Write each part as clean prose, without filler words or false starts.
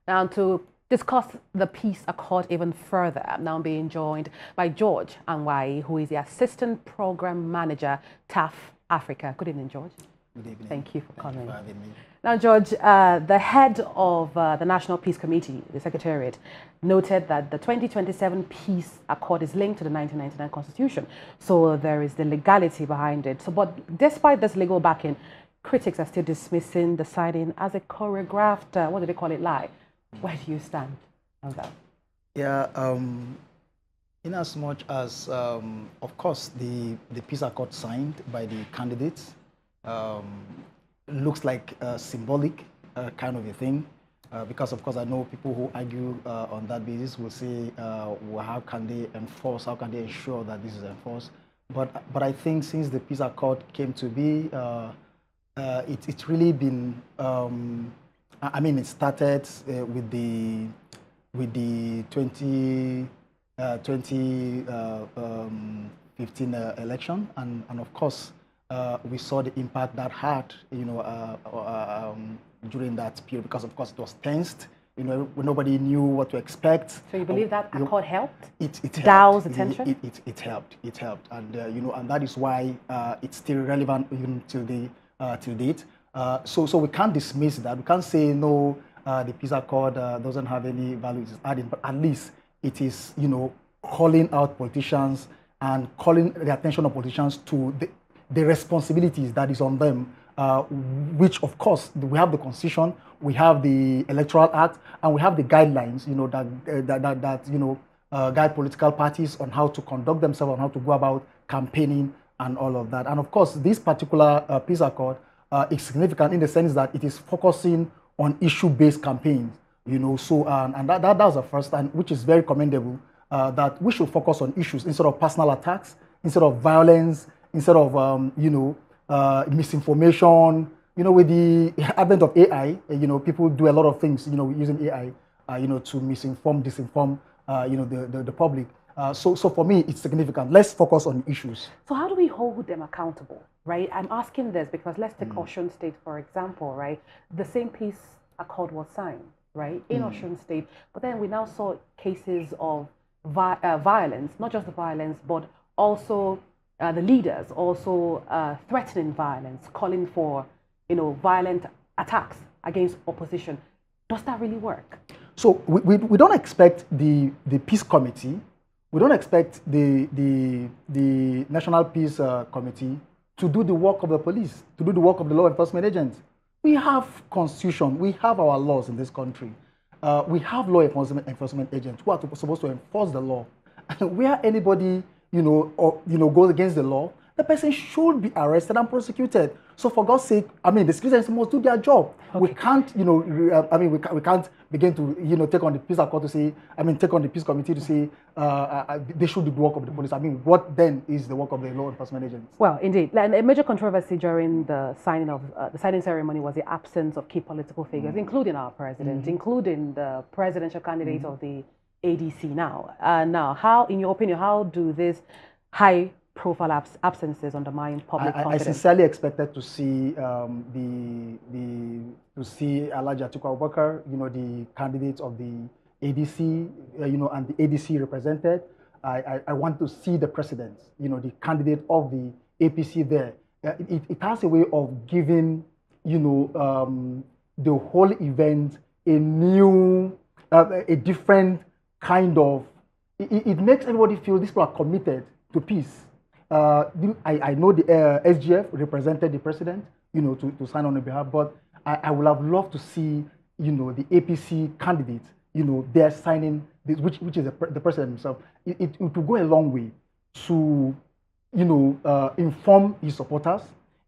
Now, to discuss the peace accord even further, I'm now being joined by George Anwayi, who is the Assistant Program Manager, TAF Africa. Good evening, George. Good evening. Thank you for coming. Thank you for having me. Now, George, the head of the National Peace Committee, the Secretariat, noted that the 2027 Peace Accord is linked to the 1999 Constitution. So there is the legality behind it. So, but despite this legal backing, critics are still dismissing the signing as a choreographed, what do they call it, lie. Where do you stand on that? Yeah, in as much as, of course, the peace accord signed by the candidates looks like a symbolic kind of a thing, because, of course, I know people who argue on that basis will say, well, how can they enforce, how can they ensure that this is enforced? But I think since the peace accord came to be, it's really been, I mean, it started with the 2015 election, and of course, we saw the impact that had, during that period, because of course it was tensed. Nobody knew what to expect. So you believe that accord helped? It helped. Dow's attention? It helped. It helped, and and that is why it's still relevant even till date. So we can't dismiss that. We can't say no. The peace accord doesn't have any value. It's adding, but at least it is, calling out politicians and calling the attention of politicians to the responsibilities that is on them, which of course we have the Constitution, we have the Electoral Act, and we have the guidelines, that guide political parties on how to conduct themselves, on how to go about campaigning and all of that. And of course, this particular peace accord is significant in the sense that it is focusing on issue-based campaigns, So and that was the first, and which is very commendable. That we should focus on issues instead of personal attacks, instead of violence, instead of misinformation. With the advent of AI, people do a lot of things, using AI, to misinform, disinform, the public. So for me, it's significant. Let's focus on issues. So how do we hold them accountable, right? I'm asking this because let's take Osun State, for example, right? The same peace accord was signed, right, in Osun State, but then we now saw cases of violence, not just the violence, but also the leaders also threatening violence, calling for, violent attacks against opposition. Does that really work? So we don't expect the peace committee, we don't expect the National Peace Committee to do the work of the police, to do the work of the law enforcement agents. We have constitution, we have our laws in this country. We have law enforcement agents who are supposed to enforce the law. Where anybody, goes against the law, the person should be arrested and prosecuted. So for God's sake, the citizens must do their job. Okay. We can't, we can't begin to, take on the peace accord to say, take on the peace committee to say they should do the work of the police. What then is the work of the law enforcement agents? Well, indeed, like, a major controversy during the signing ceremony was the absence of key political figures, including our president, including the presidential candidate of the ADC now. Now, how, in your opinion, how do these high-profile absences undermine public confidence? I sincerely expected to see Alhaji Atiku Abubakar, the candidate of the ADC, and the ADC represented. I want to see the president, the candidate of the APC there. It has a way of giving, the whole event a new, a different kind of. It makes everybody feel these people are committed to peace. I know the SGF represented the president, to sign on his behalf, but I would have loved to see, the APC candidate, they're signing this, which is the president himself. It will go a long way to, inform his supporters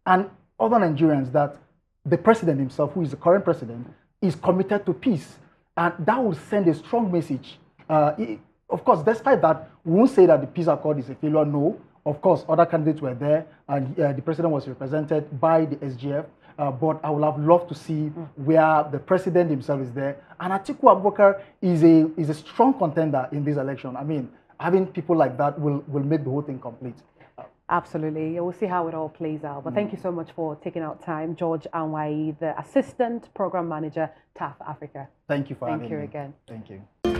and other Nigerians that the president himself, who is the current president, is committed to peace, and that will send a strong message. Of course, despite that, we won't say that the peace accord is a failure. No. Of course, other candidates were there, and the president was represented by the SGF. But I would have loved to see where the president himself is there. And Atiku Abubakar is a strong contender in this election. Having people like that will make the whole thing complete. Absolutely. We'll see how it all plays out. But thank you so much for taking out time. George Anwayi, the Assistant Program Manager, TAF Africa. Thank you for having me. Thank you again. Thank you.